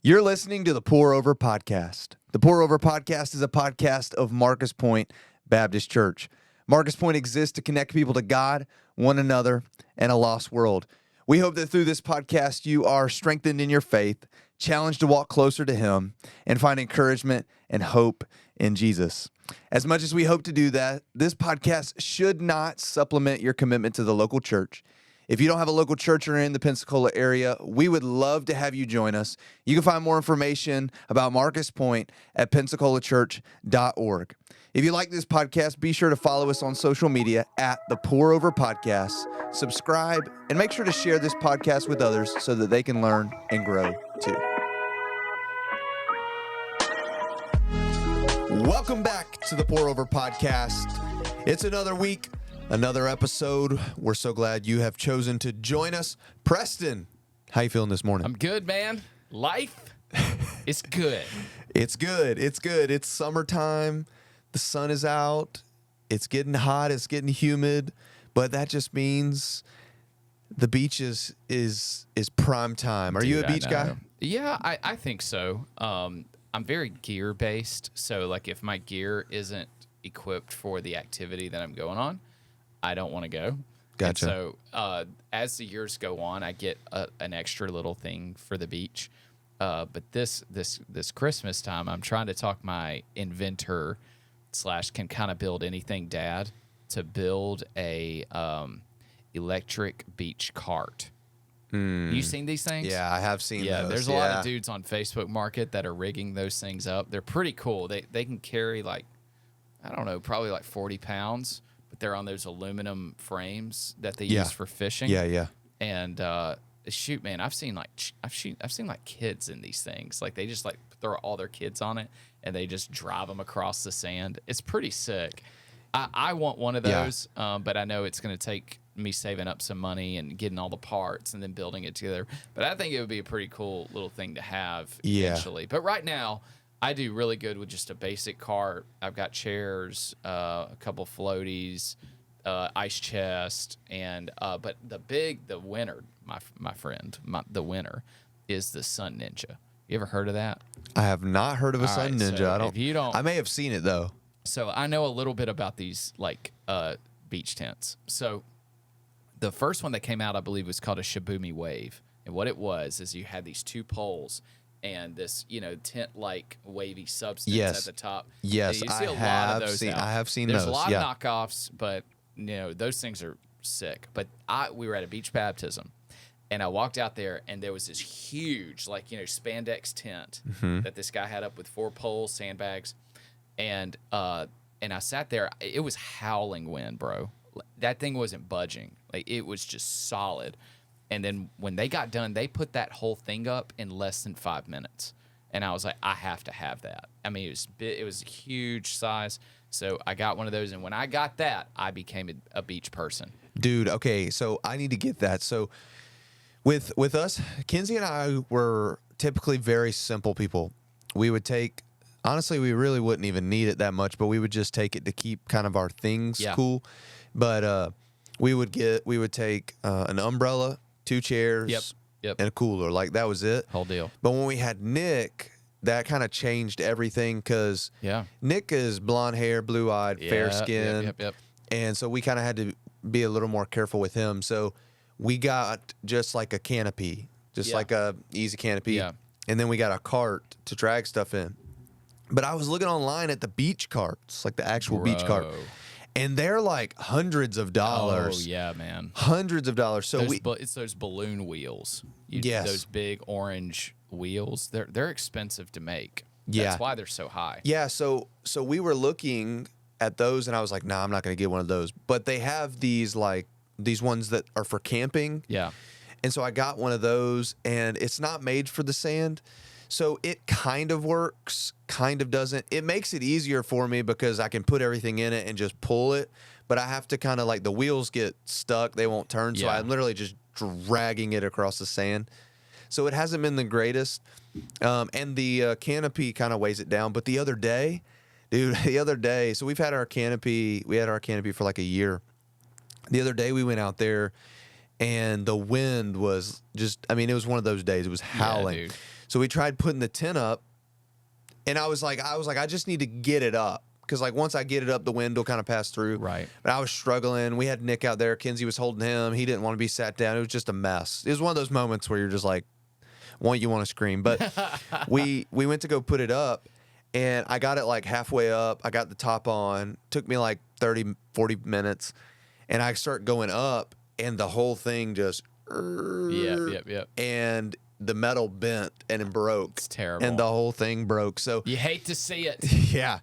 You're listening to the Pour Over Podcast. The Pour Over Podcast is a podcast of Marcus Pointe Baptist Church. Marcus Pointe exists to connect people to God, one another, and a lost world. We hope that through this podcast, you are strengthened in your faith, challenged to walk closer to Him, and find encouragement and hope in Jesus. As much as we hope to do that, this podcast should not supplement your commitment to the local church. If you don't have a local church or in the Pensacola area, we would love to have you join us. You can find more information about Marcus Pointe at pensacolachurch.org. If you like this podcast, be sure to follow us on social media at the Pour Over Podcast, subscribe, and make sure to share this podcast with others so that they can learn and grow too. Welcome back to the Pour Over Podcast. It's another week. Another episode. We're so glad you have chosen to join us. Preston, how you feeling this morning? I'm good, man. Life is good. It's good. It's good. It's summertime. The sun is out. It's getting hot. It's getting humid. But that just means the beach is prime time. Are you a beach guy? Yeah, I think so. I'm very gear based. So like if my gear isn't equipped for the activity that I'm going on, I don't want to go. Gotcha. And so as the years go on, I get an extra little thing for the beach. But this Christmas time, I'm trying to talk my inventor / can kind of build anything dad to build a electric beach cart. You seen these things? Yeah, I have seen those. There's a lot of dudes on Facebook Market that are rigging those things up. They're pretty cool. They can carry like, I don't know, probably like 40 pounds. But they're on those aluminum frames that they use for fishing. Yeah. And shoot, man, I've seen like kids in these things. Like they just like throw all their kids on it and they just drive them across the sand. It's pretty sick. I want one of those, but I know it's going to take me saving up some money and getting all the parts and then building it together. But I think it would be a pretty cool little thing to have eventually. But right now, I do really good with just a basic cart. I've got chairs, a couple floaties, ice chest, and but the winner, my friend, the winner is the Sun Ninja. You ever heard of that? I have not heard of a Sun Ninja. So if you don't, I may have seen it though. So I know a little bit about these like beach tents. So the first one that came out, I believe, was called a Shibumi Wave, and what it was is you had these two poles and this, tent-like wavy substance at the top. Yes, you see I lot have of those seen. now. I have seen There's those. There's a lot of knockoffs, but those things are sick. But we were at a beach baptism, and I walked out there, and there was this huge, spandex tent that this guy had up with 4 poles, sandbags, and I sat there. It was howling wind, bro. That thing wasn't budging. Like it was just solid. And then when they got done, they put that whole thing up in less than 5 minutes. And I was like, I have to have that. I mean, it was a huge size. So I got one of those. And when I got that, I became a beach person. Dude, okay, so I need to get that. So with us, Kenzie and I were typically very simple people. We would take, honestly, we really wouldn't even need it that much, but we would just take it to keep kind of our things cool. But we would take an umbrella, 2 chairs, Yep. and a cooler. Like, that was it. Whole deal. But when we had Nick, that kind of changed everything because Nick is blonde hair, blue-eyed, fair skin. Yep. And so we kind of had to be a little more careful with him. So we got just like a canopy, like a easy canopy. Yeah. And then we got a cart to drag stuff in. But I was looking online at the beach carts, like the actual beach cart. And they're like hundreds of dollars. Oh, yeah, man. Hundreds of dollars. So it's those balloon wheels. Those big orange wheels. They're expensive to make. That's why they're so high. Yeah, so we were looking at those, and I was like, nah, I'm not going to get one of those. But they have these ones that are for camping. Yeah. And so I got one of those, and it's not made for the sand. So it kind of works, kind of doesn't. It makes it easier for me because I can put everything in it and just pull it. But I have to kind of the wheels get stuck. They won't turn. So I'm literally just dragging it across the sand. So it hasn't been the greatest. And the canopy kind of weighs it down. But the other day, so we had our canopy for like a year. The other day we went out there and the wind was just, it was one of those days. It was howling. Yeah, dude. So we tried putting the tent up, and I was like, I just need to get it up. Because, like, once I get it up, the wind will kind of pass through. Right. But I was struggling. We had Nick out there. Kinsey was holding him. He didn't want to be sat down. It was just a mess. It was one of those moments where you're just like, you want to scream. But we went to go put it up, and I got it, like, halfway up. I got the top on. Took me, like, 30, 40 minutes. And I start going up, and the whole thing just... Yep. And the metal bent, and it broke. It's terrible. And the whole thing broke. So You hate to see it. yeah.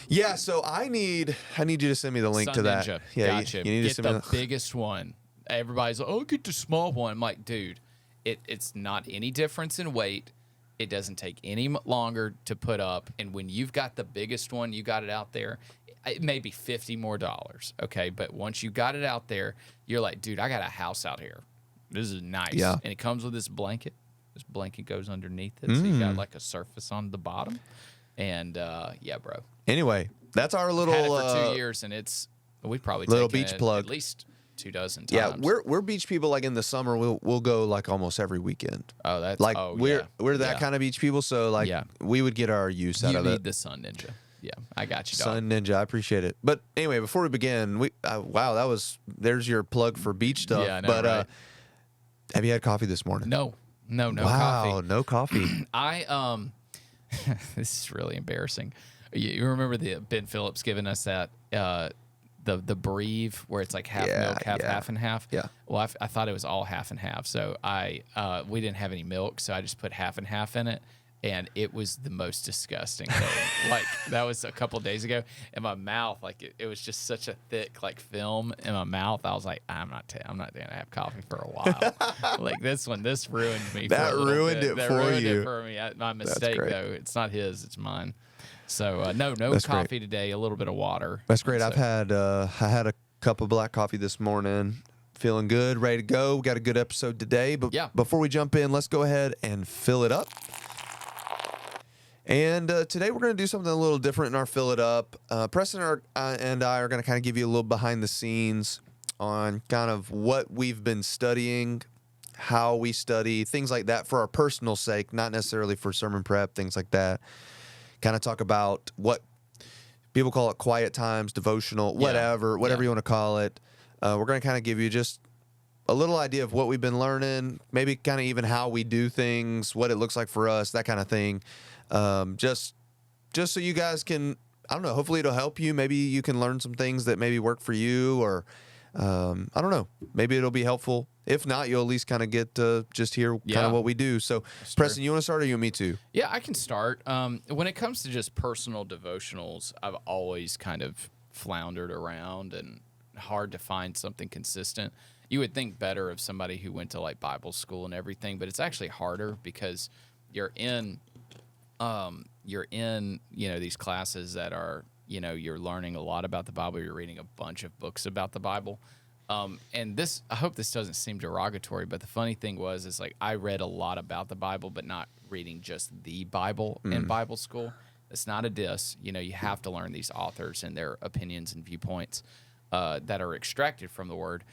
Yeah, so I need you to send me the link Sun to that. Ninja. Yeah, Gotcha. you need to Get send me the biggest one. Everybody's like, oh, get the small one. I'm like, dude, it's not any difference in weight. It doesn't take any longer to put up. And when you've got the biggest one, you got it out there, it may be $50 more, okay? But once you got it out there, you're like, dude, I got a house out here. This is nice. Yeah. And it comes with this blanket. This blanket goes underneath it, so you got like a surface on the bottom. And, yeah, bro. Anyway, that's our little Had it for 2 years, and we probably little taken beach it plug. at least 24 times. Yeah, we're beach people. Like in the summer, we'll go like almost every weekend. Oh, that's Like yeah. we're that Yeah. kind of beach people. So like we would get our use out You of need it. the Sun Ninja. Yeah, I got you, dog. Sun Ninja, I appreciate it. But anyway, before we begin, wow, there's your plug for beach stuff. Yeah, I know, but right? have you had coffee this morning? No Wow, coffee. no coffee. I this is really embarrassing. You remember the Ben Phillips giving us that the Breve where it's like half milk, half and half. Yeah. Well, I thought it was all half and half. So we didn't have any milk, so I just put half and half in it. And it was the most disgusting thing. Like, that was a couple of days ago. In my mouth, like, it was just such a thick, like, film in my mouth. I was like, I'm not going to have coffee for a while. Like, this ruined me. That for a little ruined bit. it That for ruined you. it for me. My mistake, great. though. It's not his. It's mine. So, no That's coffee today. A little bit of water. That's great. So, I had a cup of black coffee this morning. Feeling good, ready to go. We got a good episode today. But Yeah. before we jump in, let's go ahead and fill it up. And today we're going to do something a little different in our Fill It Up. Preston and I are going to kind of give you a little behind the scenes on kind of what we've been studying, how we study, things like that for our personal sake, not necessarily for sermon prep, things like that. Kind of talk about what people call it quiet times, devotional, whatever you want to call it. We're going to kind of give you just a little idea of what we've been learning, maybe kind of even how we do things, what it looks like for us, that kind of thing. Just so you guys can, I don't know, hopefully it'll help you. Maybe you can learn some things that maybe work for you, or I don't know, maybe it'll be helpful. If not, you'll at least kind of get to just hear kind of what we do. So, Preston, you want to start, or you want me to? Yeah, I can start. When it comes to just personal devotionals, I've always kind of floundered around and hard to find something consistent. You would think better of somebody who went to like Bible school and everything, but it's actually harder because you're in these classes that are, you're learning a lot about the Bible. You're reading a bunch of books about the Bible. And I hope this doesn't seem derogatory, but the funny thing is like I read a lot about the Bible, but not reading just the Bible in Bible school. It's not a diss. You have to learn these authors and their opinions and viewpoints that are extracted from the Word.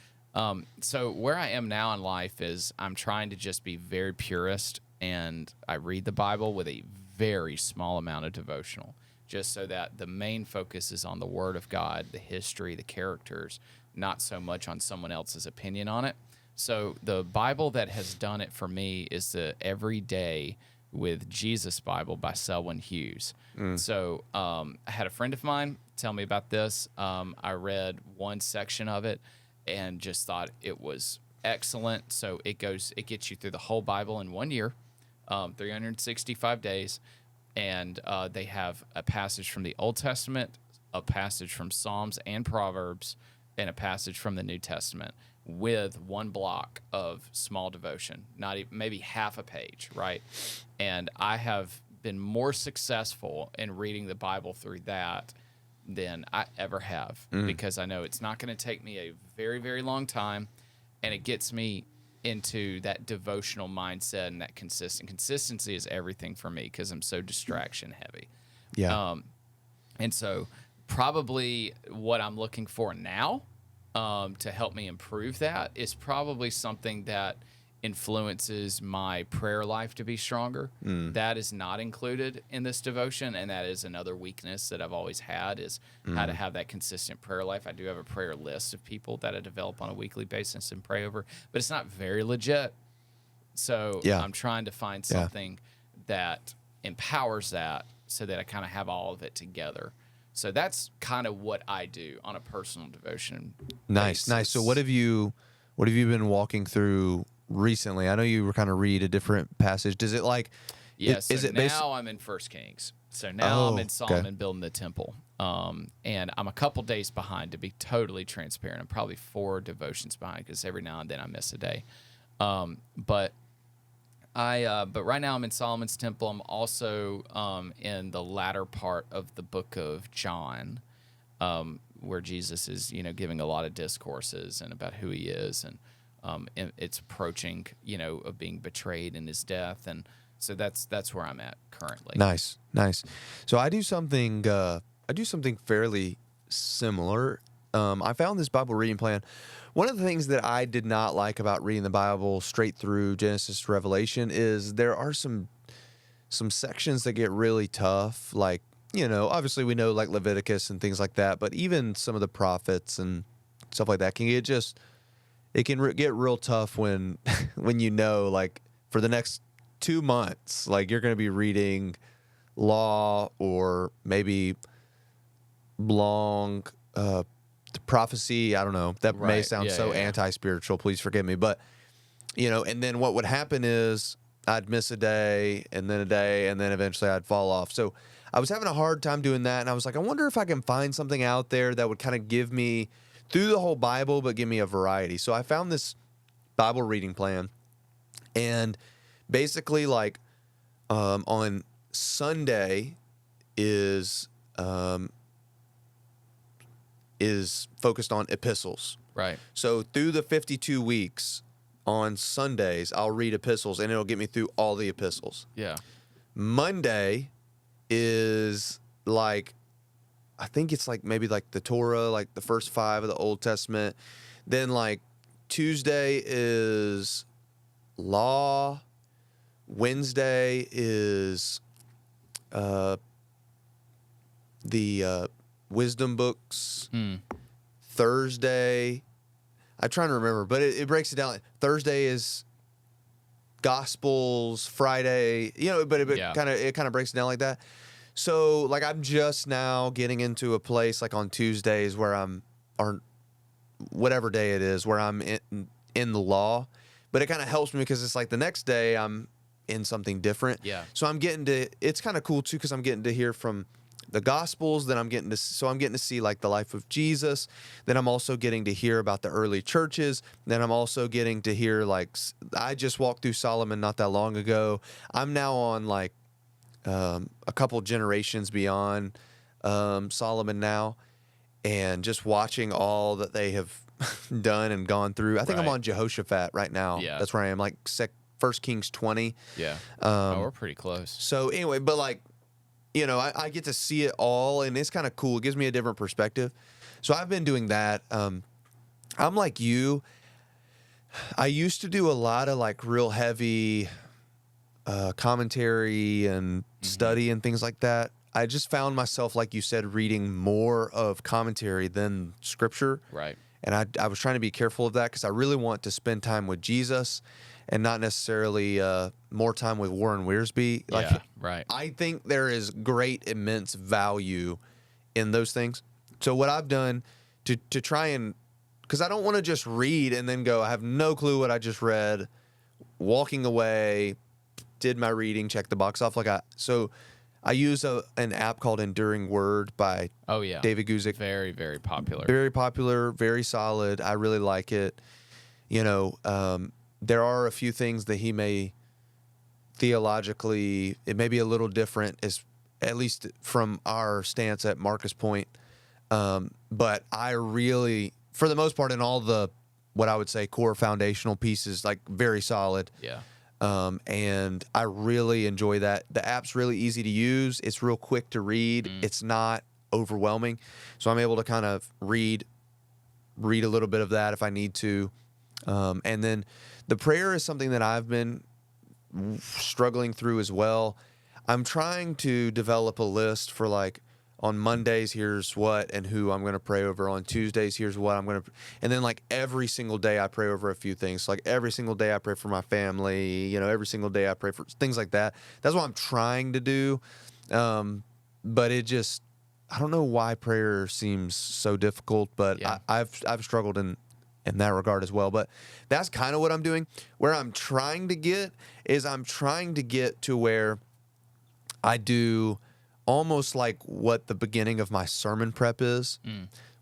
So where I am now in life is I'm trying to just be very purist, and I read the Bible with a very small amount of devotional, just so that the main focus is on the Word of God, the history, the characters, not so much on someone else's opinion on it. So the Bible that has done it for me is the Everyday with Jesus Bible by Selwyn Hughes. So I had a friend of mine tell me about this. I read one section of it and just thought it was excellent. So it gets you through the whole Bible in 1 year, 365 days. And they have a passage from the Old Testament, a passage from Psalms and Proverbs, and a passage from the New Testament with one block of small devotion, not even, maybe half a page, right? And I have been more successful in reading the Bible through that than I ever have, because I know it's not going to take me a very, very long time, and it gets me into that devotional mindset and that consistency is everything for me because I'm so distraction heavy. Yeah. And so probably what I'm looking for now to help me improve that is probably something that influences my prayer life to be stronger. That is not included in this devotion, and that is another weakness that I've always had, is how to have that consistent prayer life. I do have a prayer list of people that I develop on a weekly basis and pray over, but it's not very legit. So Yeah. I'm trying to find something that empowers that, so that I kind of have all of it together. So that's kind of what I do on a personal devotion Nice. basis. So what have you been walking through recently? I know you were kind of read a different passage. Does it like Yes, is so it now I'm in First Kings. So now I'm in Solomon building the temple. And I'm a couple days behind, to be totally transparent. I'm probably 4 devotions behind, because every now and then I miss a day. But right now I'm in Solomon's temple. I'm also in the latter part of the book of John, where Jesus is, giving a lot of discourses and about who he is, and it's approaching, of being betrayed in his death, and so that's where I'm at currently. Nice. So I do something fairly similar. I found this Bible reading plan. One of the things that I did not like about reading the Bible straight through Genesis to Revelation is there are some sections that get really tough. Like, obviously we know like Leviticus and things like that, but even some of the prophets and stuff like that can get get real tough when like for the next 2 months, like you're going to be reading law or maybe long prophecy. I don't know. That may Right. sound Yeah. anti-spiritual. Please forgive me. But, and then what would happen is I'd miss a day and then eventually I'd fall off. So I was having a hard time doing that. And I was like, I wonder if I can find something out there that would kind of give me through the whole Bible, but give me a variety. So I found this Bible reading plan, and basically like on Sunday is focused on epistles. Right. So through the 52 weeks on Sundays, I'll read epistles and it'll get me through all the epistles. Yeah. Monday is like, I think it's like maybe like the Torah, like the first 5 of the Old Testament. Then like Tuesday is law. Wednesday is the wisdom books. Thursday, I'm trying to remember, but it breaks it down. Thursday is Gospels. Friday, but it kind of breaks it down like that. So like I'm just now getting into a place like on Tuesdays where or whatever day it is, where I'm in the law, but it kind of helps me because it's like the next day I'm in something different. Yeah. So it's kind of cool too, because I'm getting to hear from the Gospels. Then I'm getting to see like the life of Jesus. Then I'm also getting to hear about the early churches. Then I'm also getting to hear like, I just walked through Solomon not that long ago. I'm now on like a couple generations beyond Solomon now, and just watching all that they have done and gone through. I think I'm Right. on Jehoshaphat right now. Yeah. That's where I am, like 1 Kings 20. Yeah. We're pretty close. So anyway, but like, I get to see it all, and it's kind of cool. It gives me a different perspective. So I've been doing that. I'm like you. I used to do a lot of like real heavy commentary and study and things like that. I just found myself, like you said, reading more of commentary than scripture. Right. And I was trying to be careful of that because I really want to spend time with Jesus and not necessarily more time with Warren Wiersbe. Like, Yeah. Right. I think there is great, immense value in those things. So what I've done to try and, because I don't want to just read and then go, I have no clue what I just read, walking away, did my reading, check the box off. So I use an app called Enduring Word by Oh yeah. David Guzik. Very, very popular. Very popular, very solid. I really like it. There are a few things that he may theologically, it may be a little different, at least from our stance at Marcus Pointe. But I really, for the most part, in all the, what I would say, core foundational pieces, like very solid. Yeah. And I really enjoy that. The app's really easy to use. It's real quick to read. It's not overwhelming. So I'm able to kind of read a little bit of that if I need to. And then the prayer is something that I've been struggling through as well. I'm trying to develop a list for like on Mondays, here's what and who I'm going to pray over. On Tuesdays, here's what I'm going to, and then like every single day I pray over a few things. Like every single day I pray for my family, you know, every single day I pray for things like that. That's what I'm trying to do. But it just, I don't know why prayer seems so difficult, but Yeah. I've struggled in that regard as well. But that's kind of what I'm doing. Where I'm trying to get is I'm trying to get to where I do almost like what the beginning of my sermon prep is,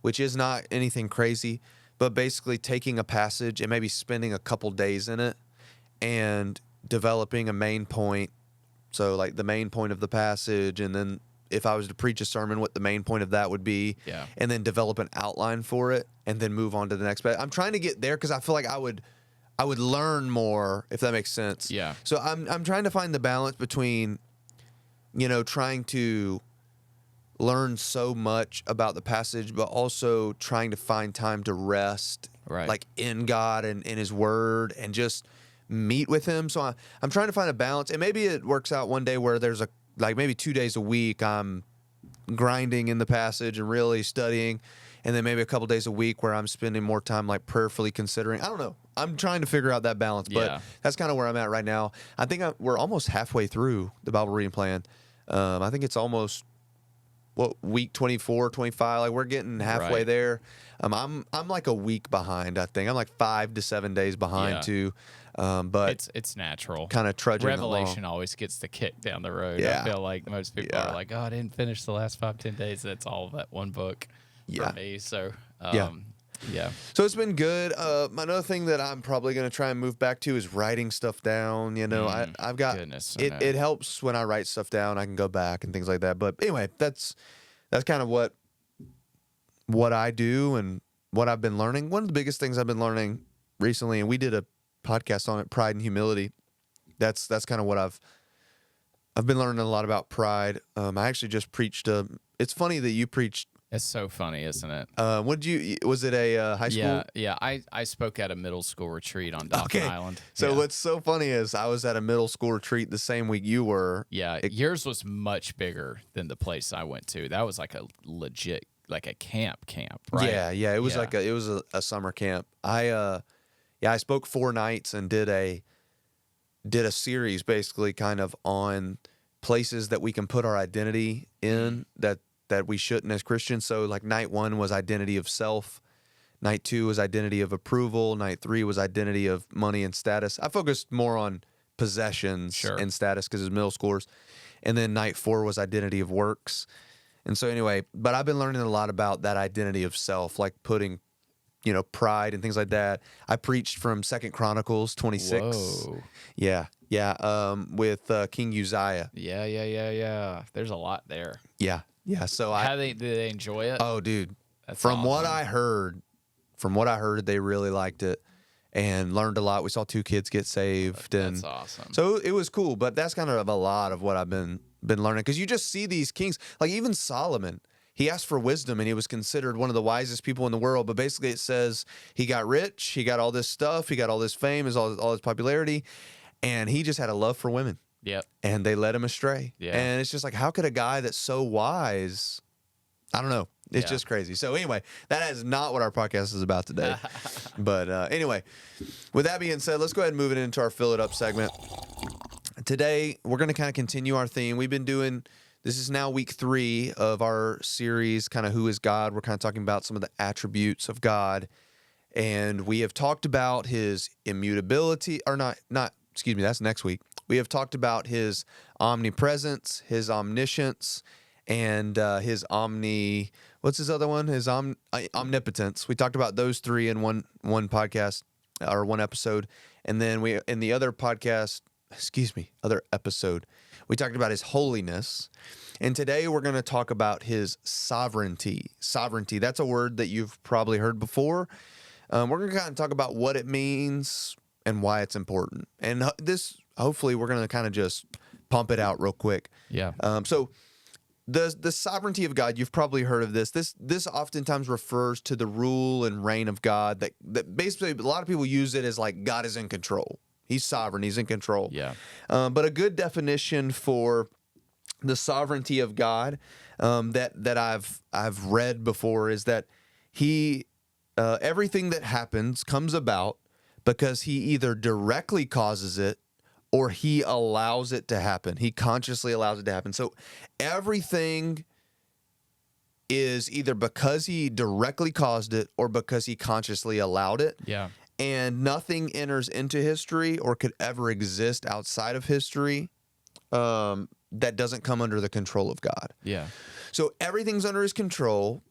which is not anything crazy, but basically taking a passage and maybe spending a couple days in it and developing a main point. So like the main point of the passage, and then if I was to preach a sermon, what the main point of that would be, Yeah. and then develop an outline for it, and then move on to the next. But I'm trying to get there because I feel like I would learn more, if that makes sense. Yeah. So I'm trying to find the balance between, you know, trying to learn so much about the passage, but also trying to find time to rest, Right. like in God and in His Word, and just meet with Him. So I'm trying to find a balance, and maybe it works out one day where there's maybe 2 days a week I'm grinding in the passage and really studying, and then maybe a couple days a week where I'm spending more time like prayerfully considering. I don't know. I'm trying to figure out that balance, but Yeah. that's kind of where I'm at right now. I think we're almost halfway through the Bible reading plan. I think it's almost week 24, 25. Like we're getting halfway Right. there. I'm like a week behind. I think I'm like 5 to 7 days behind Yeah. too. But It's natural. kind of trudging Revelation along. always gets the kick down the road. Yeah. I feel like most people Yeah. are like, "Oh, I didn't finish the last 5-10 days." That's all that one book Yeah. for me. So, Yeah. yeah, So it's been good. Another thing that I'm probably going to try and move back to is writing stuff down. You know, I've got goodness, I it. know. It helps when I write stuff down. I can go back and things like that. But anyway, that's kind of what I do and what I've been learning. One of the biggest things I've been learning recently, and we did a podcast on it, pride and humility. That's kind of what I've been learning a lot about pride. I actually just preached. It's funny that you preached. it's so funny, isn't it? Was it a high school? Yeah, yeah. I spoke at a middle school retreat on Dauphin Island. So yeah. what's so funny is I was at a middle school retreat the same week you were. Yeah, yours was much bigger than the place I went to. That was like a legit, like a camp, right? Yeah. It was Yeah. like it was a summer camp. I spoke 4 nights and did a series basically kind of on places that we can put our identity in that we shouldn't as Christians. So like night 1 was identity of self. Night 2 was identity of approval. Night 3 was identity of money and status. I focused more on possessions Sure. and status because it's middle schoolers. And then night 4 was identity of works. And so anyway, but I've been learning a lot about that identity of self, like putting, you know, pride and things like that. I preached from 2 Chronicles 26. Whoa. Yeah. With King Uzziah. Yeah. There's a lot there. Yeah. So Did they enjoy it? oh, dude, That's from what awesome. I heard, they really liked it and learned a lot. We saw 2 kids get saved, and That's awesome. so it was cool. But that's kind of a lot of what I've been learning, because you just see these kings, like even Solomon. He asked for wisdom, and he was considered one of the wisest people in the world. But basically, it says he got rich, he got all this stuff, he got all this fame, all his popularity, and he just had a love for women. Yep. And they led him astray. Yeah. And it's just like, how could a guy that's so wise, I don't know. It's Yeah. just crazy. So anyway, that is not what our podcast is about today. But anyway, with that being said, let's go ahead and move it into our Fill It Up segment. Today, we're going to kind of continue our theme. We've been doing, this is now week 3 of our series, kind of Who is God? We're kind of talking about some of the attributes of God. And we have talked about His immutability, or not, excuse me, that's next week. We have talked about His omnipresence, His omniscience, and His what's His other one? His omnipotence. We talked about those 3 in one podcast, or one episode. And then in the other episode, we talked about His holiness. And today we're going to talk about His sovereignty. Sovereignty, that's a word that you've probably heard before. We're going to kind of talk about what it means and why it's important. And hopefully we're going to kind of just pump it out real quick. Yeah. So the sovereignty of God, you've probably heard of this. This oftentimes refers to the rule and reign of God. That basically a lot of people use it as like God is in control. He's sovereign. He's in control. Yeah. But a good definition for the sovereignty of God that I've read before is that he everything that happens comes about because he either directly causes it or he allows it to happen. He consciously allows it to happen. So everything is either because he directly caused it or because he consciously allowed it. Yeah. And nothing enters into history or could ever exist outside of history that doesn't come under the control of God. Yeah. So everything's under his control.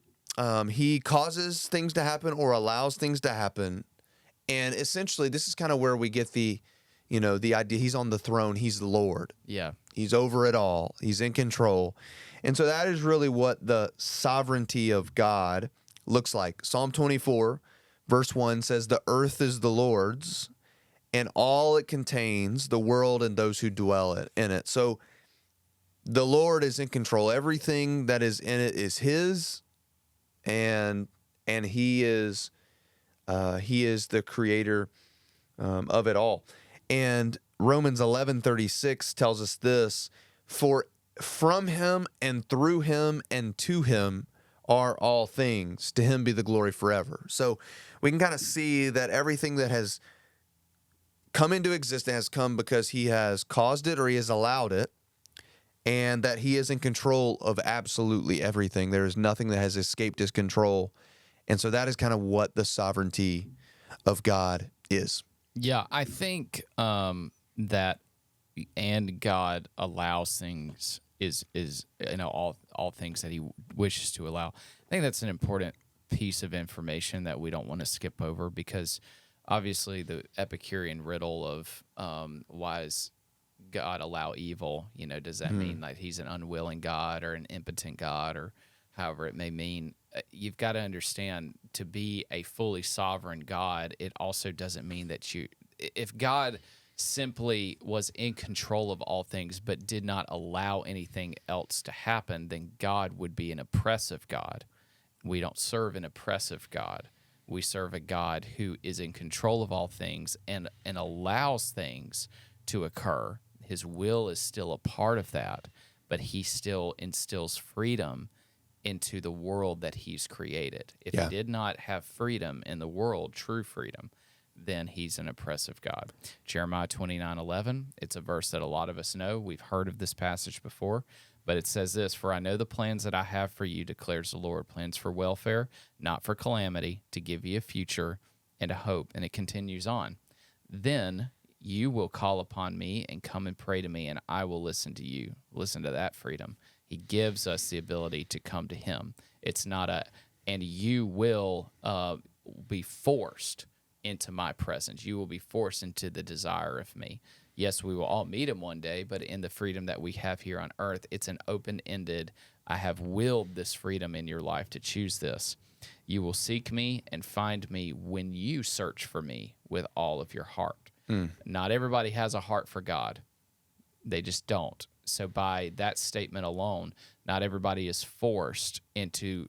He causes things to happen or allows things to happen. And essentially, this is kind of where we get the idea he's on the throne. He's the Lord. Yeah. He's over it all. He's in control. And so that is really what the sovereignty of God looks like. Psalm 24, verse 1 says, "The earth is the Lord's and all it contains, the world and those who dwell in it." So the Lord is in control. Everything that is in it is his, and he is the creator of it all. And Romans 11:36 tells us this: "For from him and through him and to him are all things. To him be the glory forever." So we can kind of see that everything that has come into existence has come because he has caused it or he has allowed it, and that he is in control of absolutely everything. There is nothing that has escaped his control. And so that is kind of what the sovereignty of God is. Yeah, I think that and God allows things is all things that he wishes to allow. I think that's an important piece of information that we don't want to skip over, because obviously the Epicurean riddle of why does God allow evil? Does that mean like he's an unwilling God or an impotent God, or however it may mean? You've got to understand, to be a fully sovereign God, it also doesn't mean that if God simply was in control of all things but did not allow anything else to happen, then God would be an oppressive God. We don't serve an oppressive God. We serve a God who is in control of all things and allows things to occur. His will is still a part of that, but he still instills freedom into the world that he's created. If he did not have freedom in the world, true freedom, then he's an oppressive God. Jeremiah 29:11, it's a verse that a lot of us know. We've heard of this passage before, but it says this: "For I know the plans that I have for you, declares the Lord, plans for welfare, not for calamity, to give you a future and a hope." And it continues on. "Then you will call upon me and come and pray to me, and I will listen to you." Listen to that freedom. He gives us the ability to come to him. It's not and you will be forced into my presence. You will be forced into the desire of me. Yes, we will all meet him one day, but in the freedom that we have here on earth, it's an open-ended, I have willed this freedom in your life to choose this. "You will seek me and find me when you search for me with all of your heart." Not everybody has a heart for God. They just don't. So by that statement alone, not everybody is forced into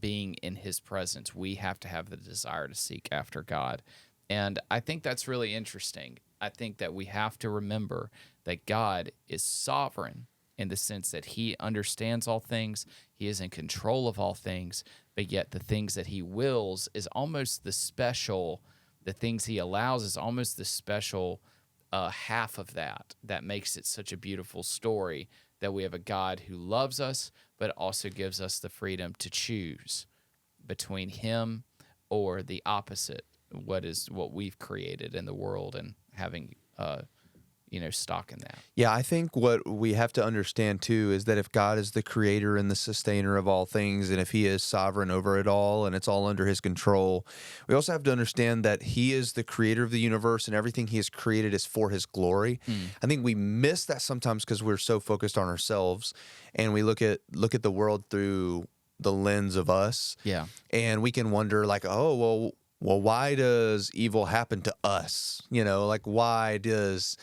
being in his presence. We have to have the desire to seek after God. And I think that's really interesting. I think that we have to remember that God is sovereign in the sense that he understands all things. He is in control of all things, but yet the things that he wills is almost the special, the things he allows is almost the special half of that makes it such a beautiful story, that we have a God who loves us, but also gives us the freedom to choose between him or the opposite, what we've created in the world, and having stock in that. Yeah, I think what we have to understand too is that if God is the creator and the sustainer of all things, and if he is sovereign over it all and it's all under his control, we also have to understand that he is the creator of the universe and everything he has created is for his glory. I think we miss that sometimes because we're so focused on ourselves, and we look at the world through the lens of us. Yeah. And we can wonder like, oh, well, why does evil happen to us? Like, why does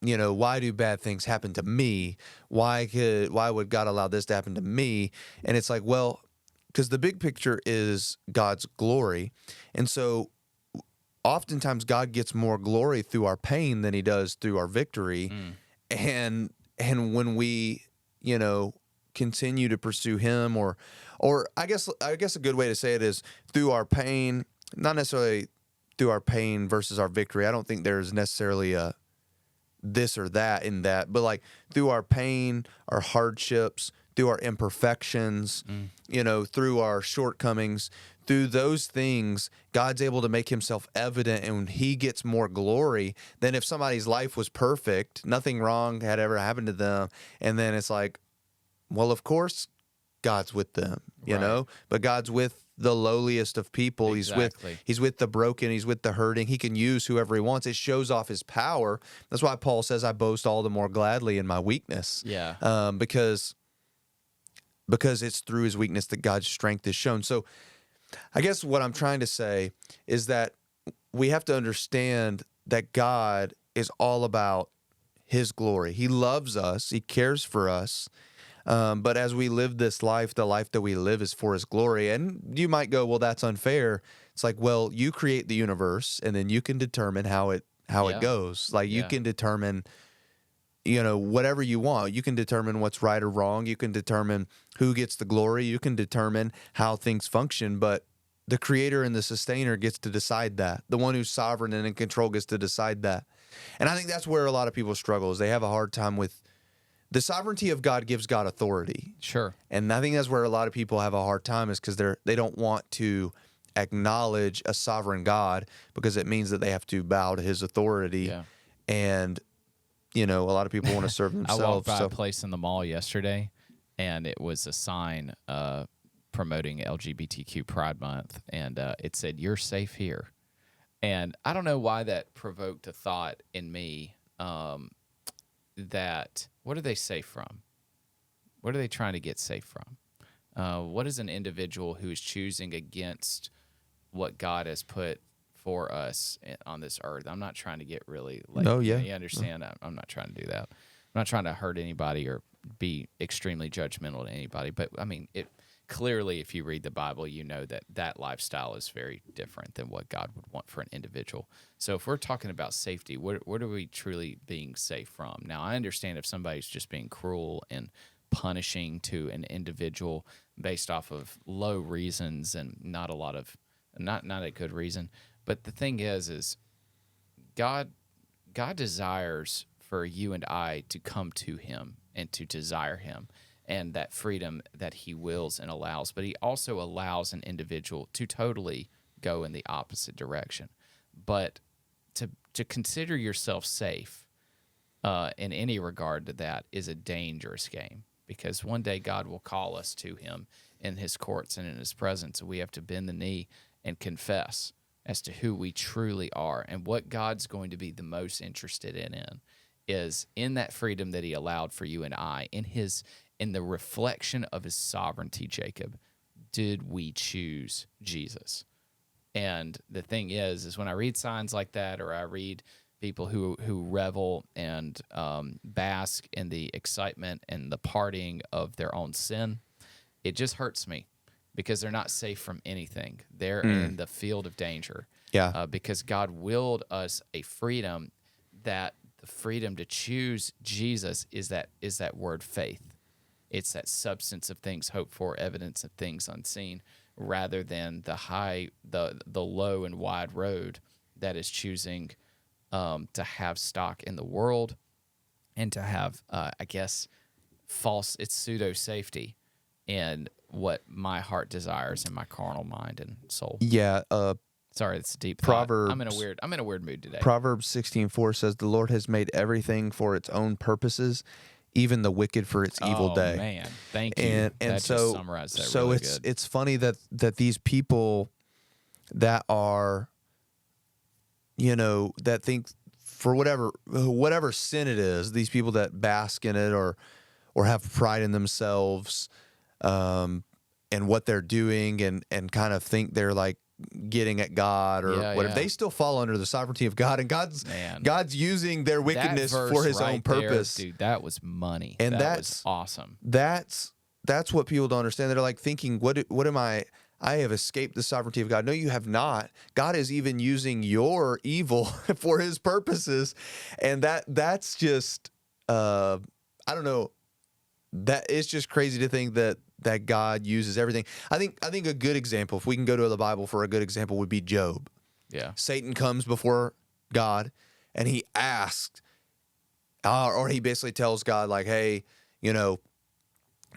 why do bad things happen to me? Why would God allow this to happen to me? And it's like, well, because the big picture is God's glory. And so oftentimes God gets more glory through our pain than he does through our victory. And when we, continue to pursue him, or I guess a good way to say it is through our pain, not necessarily through our pain versus our victory. I don't think there's necessarily a this or that in that, but like through our pain, our hardships, through our imperfections, through our shortcomings, through those things, God's able to make himself evident, and he gets more glory than if somebody's life was perfect, nothing wrong had ever happened to them. And then it's like, well, of course God's with them, Right. but God's with the lowliest of people. Exactly. He's with the broken. He's with the hurting. He can use whoever he wants. It shows off his power. That's why Paul says, I boast all the more gladly in my weakness. Yeah. Because it's through his weakness that God's strength is shown. So I guess what I'm trying to say is that we have to understand that God is all about his glory. He loves us. He cares for us. But as we live this life, the life that we live is for his glory. And you might go, well, that's unfair. It's like, well, you create the universe, and then you can determine how it goes. Like you can determine, whatever you want. You can determine what's right or wrong. You can determine who gets the glory. You can determine how things function. But the creator and the sustainer gets to decide that. The one who's sovereign and in control gets to decide that. And I think that's where a lot of people struggle, is they have a hard time with the sovereignty of God. Gives God authority. Sure. And I think that's where a lot of people have a hard time, is because they don't want to acknowledge a sovereign God, because it means that they have to bow to his authority. Yeah. And, a lot of people want to serve I themselves. walked by a place in the mall yesterday, and it was a sign promoting LGBTQ Pride Month, and it said, "You're safe here." And I don't know why that provoked a thought in me, that what are they safe from? What are they trying to get safe from? What is an individual who is choosing against what God has put for us on this earth? I'm not trying to get really like, Oh, yeah. you understand? I'm not trying to do that. I'm not trying to hurt anybody or be extremely judgmental to anybody. But I mean, clearly, if you read the Bible, you know that lifestyle is very different than what God would want for an individual. So if we're talking about safety, what are we truly being safe from? Now, I understand if somebody's just being cruel and punishing to an individual based off of low reasons and not a good reason. But the thing is God desires for you and I to come to him and to desire him, and that freedom that he wills and allows. But he also allows an individual to totally go in the opposite direction. But to consider yourself safe in any regard to that is a dangerous game, because one day God will call us to him in his courts and in his presence, and we have to bend the knee and confess as to who we truly are. And what God's going to be the most interested in is in that freedom that he allowed for you and I, in the reflection of his sovereignty, Jacob, did we choose Jesus? And the thing is when I read signs like that, or I read people who revel and bask in the excitement and the partying of their own sin, it just hurts me, because they're not safe from anything. They're in the field of danger. Yeah. Because God willed us a freedom, that the freedom to choose Jesus is that word faith. It's that substance of things hoped for, evidence of things unseen, rather than the low and wide road that is choosing to have stock in the world and to have, it's pseudo safety in what my heart desires in my carnal mind and soul. Yeah. Sorry, it's a deep Proverbs. thought. I'm in a weird mood today. Proverbs 16:4 says, "The Lord has made everything for its own purposes, even the wicked for its evil day." Man, thank you. And that so just summarized that really good. it's funny that these people that are, that think for whatever sin it is, these people that bask in it or have pride in themselves, and what they're doing, and kind of think they're like getting at God or Yeah, whatever. yeah. They still fall under the sovereignty of God, and Man. God's using their wickedness That verse for His own right there, purpose. dude, that was money. And that was awesome. That's what people don't understand. They're like thinking, what am I? I have escaped the sovereignty of God. No, you have not. God is even using your evil for His purposes, and that's just I don't know. That it's just crazy to think that God uses everything. I think a good example, if we can go to the Bible for a good example, would be Job. Yeah. Satan comes before God, and he asked, or he basically tells God, like, "Hey, you know,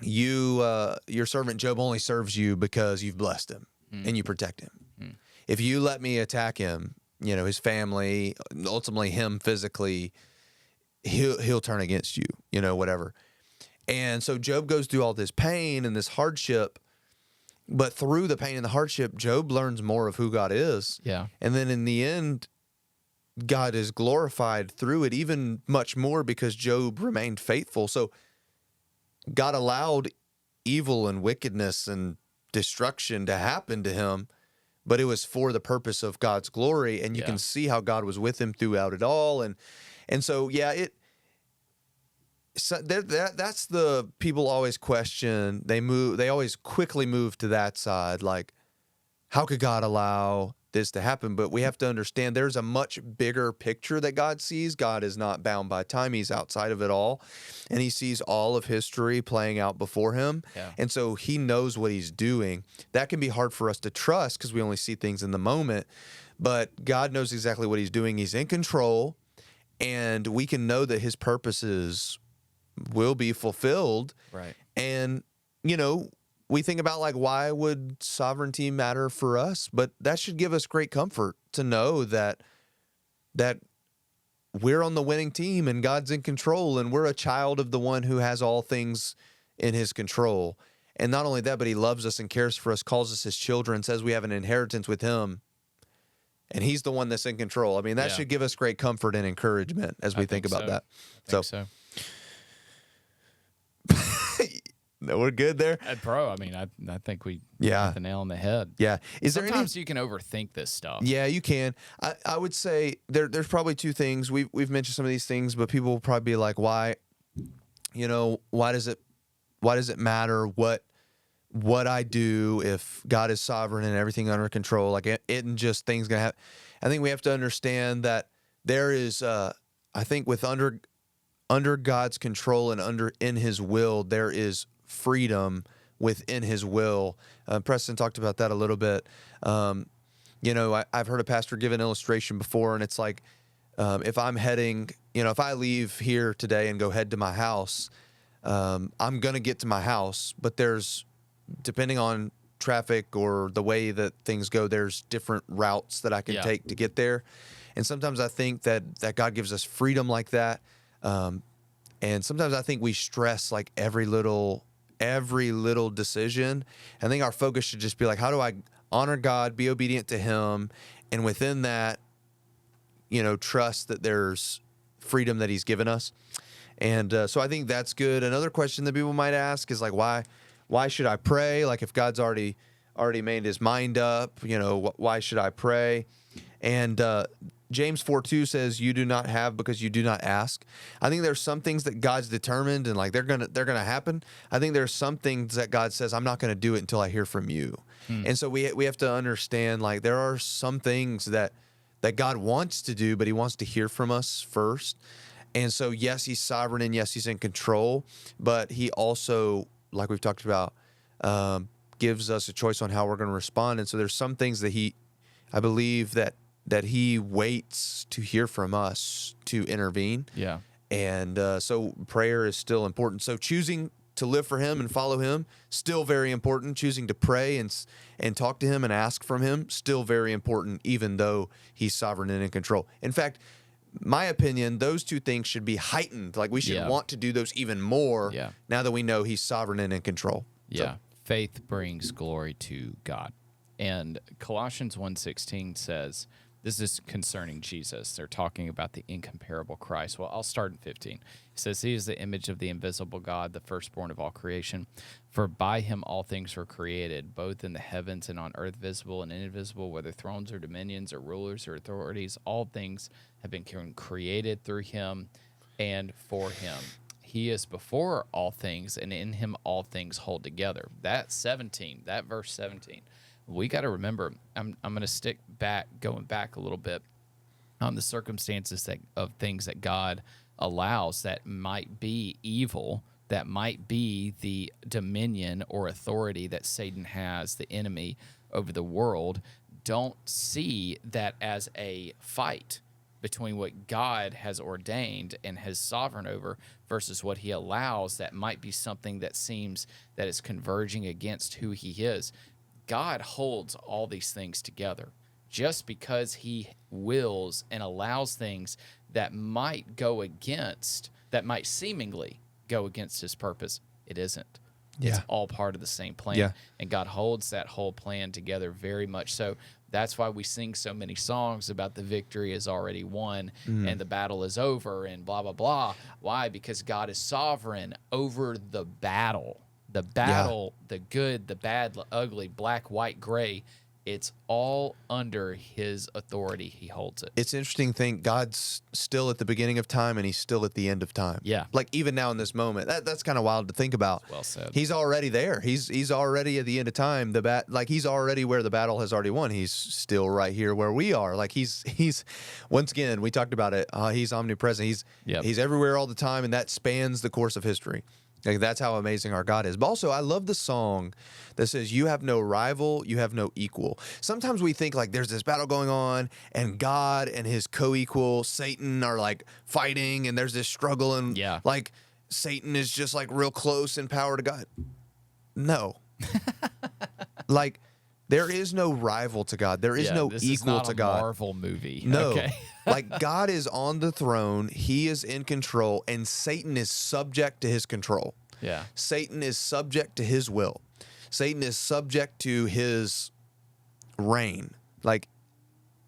your servant Job only serves you because you've blessed him and you protect him. If you let me attack him, you know, his family, ultimately him physically, he'll turn against you, you know, whatever." And so Job goes through all this pain and this hardship, but through the pain and the hardship, Job learns more of who God is. Yeah. And then in the end, God is glorified through it even much more because Job remained faithful. So God allowed evil and wickedness and destruction to happen to him, but it was for the purpose of God's glory. And you can see how God was with him throughout it all. And so, yeah, that's the people always question. They always quickly move to that side. Like, how could God allow this to happen? But we have to understand there's a much bigger picture that God sees. God is not bound by time. He's outside of it all. And he sees all of history playing out before him. Yeah. And so he knows what he's doing. That can be hard for us to trust because we only see things in the moment. But God knows exactly what he's doing. He's in control. And we can know that his purposes will be fulfilled. Right. And, you know, we think about, like, why would sovereignty matter for us? But that should give us great comfort to know that we're on the winning team and God's in control and we're a child of the one who has all things in his control. And not only that, but he loves us and cares for us, calls us his children, says we have an inheritance with him. And he's the one that's in control. I mean, that should give us great comfort and encouragement as we think about that. I think so. No, we're good there. Bro, I mean, I think we Yeah. hit the nail on the head. Yeah. Sometimes you can overthink this stuff. Yeah, you can. I would say there's probably two things. We've mentioned some of these things, but people will probably be like, why does it matter what I do if God is sovereign and everything under control? Like, it and just things gonna happen. I think we have to understand that there is I think with under God's control and in his will, there is freedom within his will. Preston talked about that a little bit. You know, I've heard a pastor give an illustration before, and it's like, if I'm heading, you know, if I leave here today and go head to my house, I'm going to get to my house, but depending on traffic or the way that things go, there's different routes that I can take to get there. And sometimes I think that God gives us freedom like that. And sometimes I think we stress like every little decision. I think our focus should just be like, how do I honor God, be obedient to him, and within that, you know, trust that there's freedom that he's given us. And so I think that's good. Another question that people might ask is like, why should I pray? Like, if God's already made his mind up, you know, why should I pray? And James 4:2 says, "You do not have because you do not ask." I think there's some things that God's determined and like they're gonna happen. I think there's some things that God says, "I'm not gonna do it until I hear from you." And so we have to understand, like, there are some things that God wants to do, but he wants to hear from us first. And so, yes, he's sovereign and yes, he's in control, but he also, like we've talked about, gives us a choice on how we're going to respond. And so there's some things that I believe that he waits to hear from us to intervene. Yeah. And so prayer is still important. So choosing to live for him and follow him, still very important. Choosing to pray and talk to him and ask from him, still very important, even though he's sovereign and in control. In fact, my opinion, those two things should be heightened. Like, we should want to do those even more now that we know he's sovereign and in control. Yeah. So. Faith brings glory to God. And Colossians 1:16 says, This is concerning Jesus. They're talking about the incomparable Christ. Well, I'll start in 15. It says, he is the image of the invisible God, the firstborn of all creation. For by him all things were created, both in the heavens and on earth, visible and invisible, whether thrones or dominions or rulers or authorities. All things have been created through him and for him. He is before all things, and in him all things hold together. That verse 17. We got to remember, I'm going to stick back, going back a little bit on the circumstances of things that God allows that might be evil, that might be the dominion or authority that Satan has, the enemy over the world. Don't see that as a fight between what God has ordained and has sovereign over versus what he allows that might be something that seems that is converging against who he is. God holds all these things together. Just because he wills and allows things that might seemingly go against his purpose, it isn't. It's all part of the same plan. Yeah. And God holds that whole plan together very much so. That's why we sing so many songs about the victory is already won and the battle is over and blah, blah, blah. Why? Because God is sovereign over the battle. The battle, the good, the bad, the ugly, black, white, gray, it's all under his authority. He holds it. It's an interesting thing. God's still at the beginning of time and he's still at the end of time. Yeah. Like even now in this moment, that's kind of wild to think about. Well said. He's already there. He's already at the end of time. He's already where the battle has already won. He's still right here where we are. Like he's once again, we talked about it. He's omnipresent. He's everywhere all the time. And that spans the course of history. Like, that's how amazing our God is. But also, I love the song that says, you have no rival, you have no equal. Sometimes we think like there's this battle going on and God and his co-equal Satan are like fighting and there's this struggle and like Satan is just like real close in power to God. No. Like there is no rival to God. There is no this equal is not to a God. Marvel movie. No. Okay. Like God is on the throne, he is in control, and Satan is subject to his control. Yeah. Satan is subject to his will. Satan is subject to his reign. Like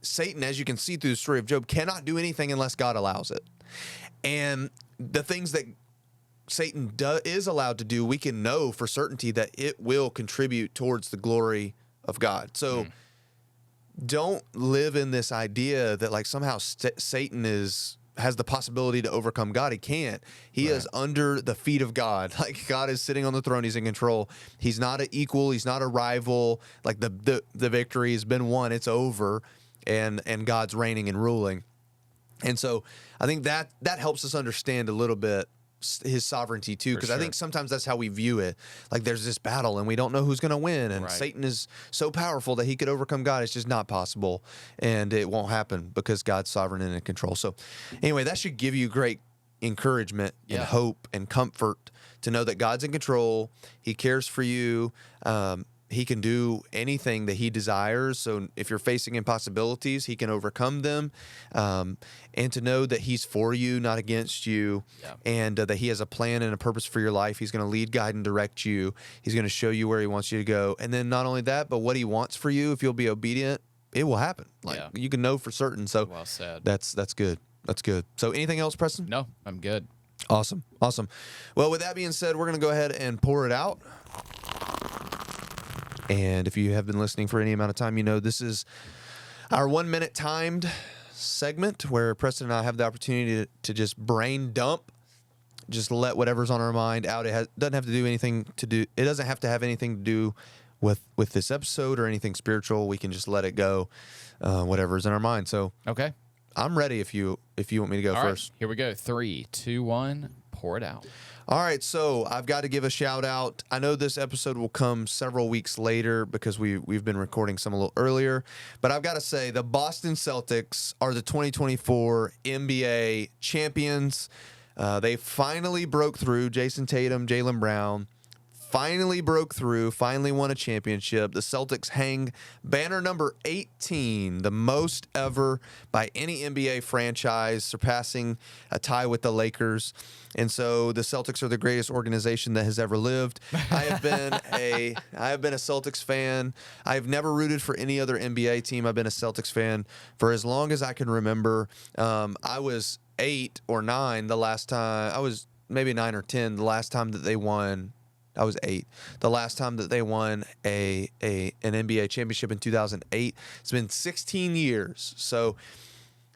Satan, as you can see through the story of Job, cannot do anything unless God allows it. And the things that Satan is allowed to do, we can know for certainty that it will contribute towards the glory of God. So don't live in this idea that like somehow Satan has the possibility to overcome God. He can't. He is under the feet of God. Like God is sitting on the throne. He's in control. He's not an equal. He's not a rival. Like the victory has been won. It's over. And God's reigning and ruling. And so I think that helps us understand a little bit his sovereignty too, because I think sometimes that's how we view it. Like there's this battle and we don't know who's going to win, and Satan is so powerful that he could overcome God. It's just not possible, and it won't happen because God's sovereign and in control. So anyway, that should give you great encouragement and hope and comfort to know that God's in control. He cares for you. He can do anything that he desires. So if you're facing impossibilities, he can overcome them. And to know that he's for you, not against you, and that he has a plan and a purpose for your life. He's going to lead, guide, and direct you. He's going to show you where he wants you to go. And then not only that, but what he wants for you, if you'll be obedient, it will happen. Like you can know for certain. So well said. That's good. That's good. So anything else, Preston? No, I'm good. Awesome. Well, with that being said, we're going to go ahead and pour it out. And if you have been listening for any amount of time, you know this is our 1 minute timed segment where Preston and I have the opportunity to just brain dump, just let whatever's on our mind out. It doesn't have to do anything to do. It doesn't have to have anything to do with this episode or anything spiritual. We can just let it go, whatever's in our mind. So okay, I'm ready if you want me to go first. Right, here we go. 3, 2, 1. Pour it out. All right, so I've got to give a shout out. I know this episode will come several weeks later because we've been recording some a little earlier, but I've got to say the Boston Celtics are the 2024 NBA champions. They finally broke through. Jason Tatum, Jaylen Brown finally broke through, finally won a championship. The Celtics hang banner number 18, the most ever by any NBA franchise, surpassing a tie with the Lakers. And so the Celtics are the greatest organization that has ever lived. I have been a Celtics fan. I've never rooted for any other NBA team. I've been a Celtics fan for as long as I can remember. I was 8 or 9 the last time. I was maybe 9 or 10 the last time that they won. I was 8. The last time that they won an NBA championship in 2008. It's been 16 years. So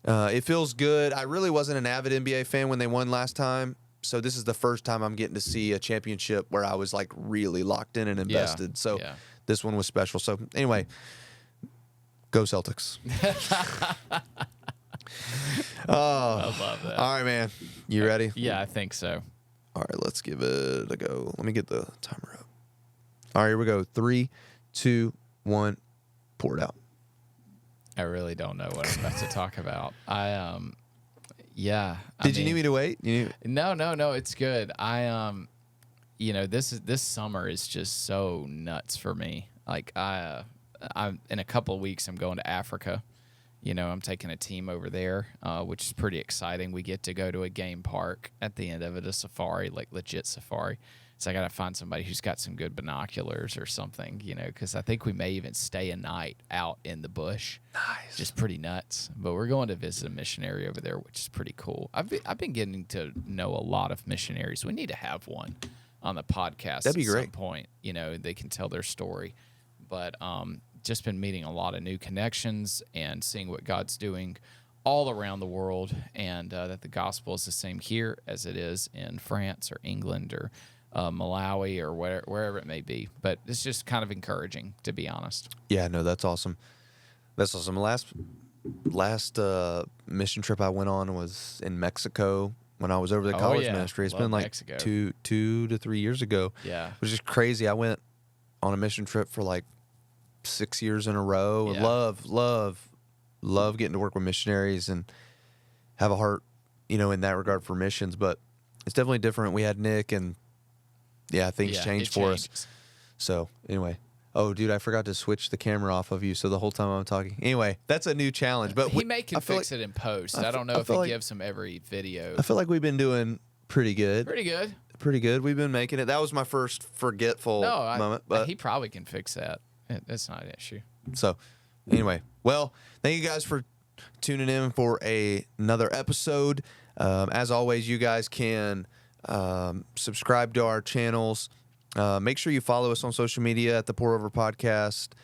it feels good. I really wasn't an avid NBA fan when they won last time. So this is the first time I'm getting to see a championship where I was like really locked in and invested. So this one was special. So anyway, go Celtics. I love that. All right, man. You ready? Yeah, I think so. All right, let's give it a go. Let me get the timer up. All right, here we go. 3, 2, 1, pour it out. I really don't know what I'm about to talk about. Did you need me to wait? No, it's good. This summer is just so nuts for me. Like I'm in a couple of weeks I'm going to Africa. I'm taking a team over there, which is pretty exciting. We get to go to a game park at the end of it, a safari, like legit safari. So I got to find somebody who's got some good binoculars or something, because I think we may even stay a night out in the bush. Nice. Just pretty nuts. But we're going to visit a missionary over there, which is pretty cool. I've been getting to know a lot of missionaries. We need to have one on the podcast. That'd be great. At some point. They can tell their story. But just been meeting a lot of new connections and seeing what God's doing all around the world, and that the gospel is the same here as it is in France or England or Malawi or wherever it may be. But it's just kind of encouraging, to be honest. Yeah, no, that's awesome. That's awesome. Last mission trip I went on was in Mexico when I was over the college ministry. It's been like Mexico. 2 to 3 years ago. Yeah. It was just crazy. I went on a mission trip for like 6 years in a row. Yeah. Love getting to work with missionaries and have a heart, in that regard for missions. But it's definitely different. We had Nick, and things changed for us. So anyway, oh dude, I forgot to switch the camera off of you. So the whole time I'm talking. Anyway, that's a new challenge. But he may can fix it in post. I don't know if he gives him every video. I feel like we've been doing pretty good. Pretty good. We've been making it. That was my first forgetful moment. But he probably can fix that. That's not an issue. So, anyway, well, thank you guys for tuning in for another episode. As always, you guys can subscribe to our channels. Make sure you follow us on social media at the Pour Over Podcast.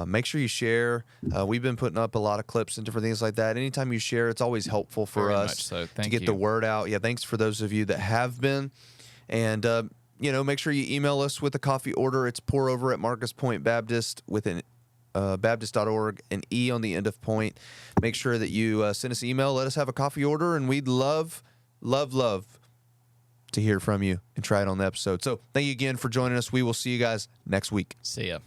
Make sure you share. We've been putting up a lot of clips and different things like that. Anytime you share, it's always helpful for Very us much so. to get the word out. Yeah, thanks for those of you that have been. And make sure you email us with a coffee order. It's pourover at Marcus Pointe Baptist with an Baptist.org, an E on the end of Point. Make sure that you send us an email. Let us have a coffee order, and we'd love to hear from you and try it on the episode. So thank you again for joining us. We will see you guys next week. See ya.